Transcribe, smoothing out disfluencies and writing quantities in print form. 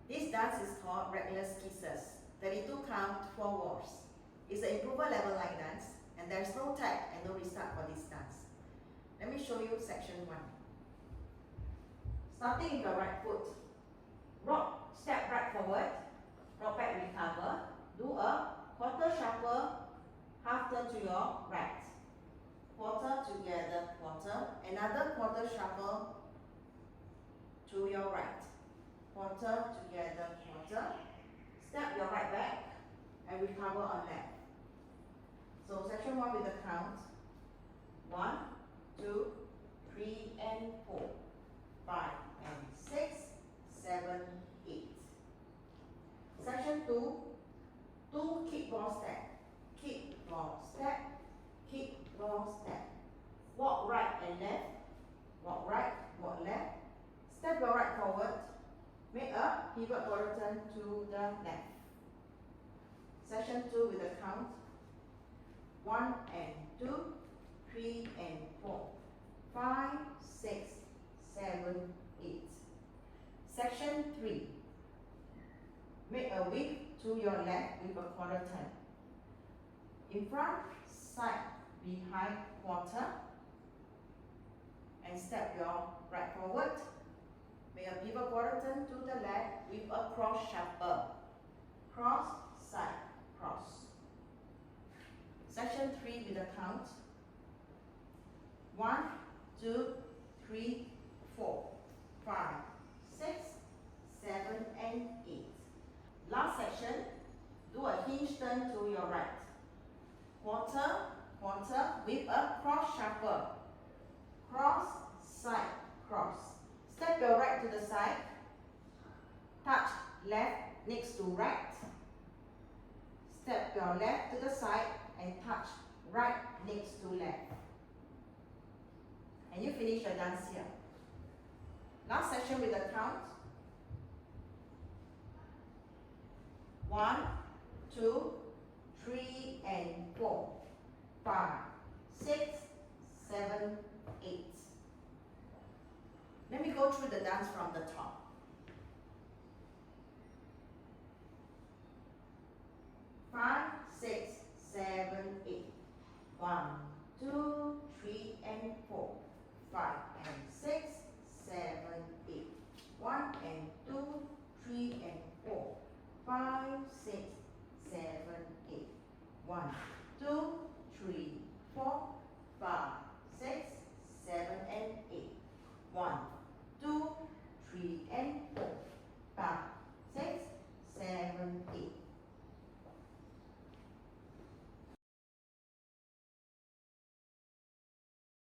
This dance is called regular skisses, 32 count, 4 waltz. It's an improver level line dance, and there's no tag and no restart for this dance. Let me show you section 1. Starting with your right foot, rock, step right forward, rock back, recover, do a quarter shuffle, half turn to your right, quarter together, quarter, another quarter shuffle to your right, quarter together, quarter, step your right back and recover on left. So section 1 with the count, 1, 2, 3 and 4, 5 and 6, 7, 8. Section 2, 2 kick ball step, kick ball step, kick ball step. Walk right and left, walk right, walk left. Step your right forward, make a pivot quarter turn to the left. Section 2 with the count, 1 and 2, 3 and 4, 5, 6, 7, 8. Section 3, make a whip to your left with a quarter turn. In front, side, behind, quarter, and step your right forward. Make a pivot quarter turn to the left with a cross shuffle. Cross, side, cross. Section 3 with a count, 1, 2, 3, 4, 5, 6, 7 and 8. Last section, do a hinge turn to your right. Quarter, quarter with a cross shuffle. Cross, side, cross. Step your right to the side. Touch left next to right. Step your left to the side and touch right next to left. And you finish your dance here. Last section with the count. 1, 2, 3 and 4, 5, 6, 7, 8. Let me go through the dance from the top.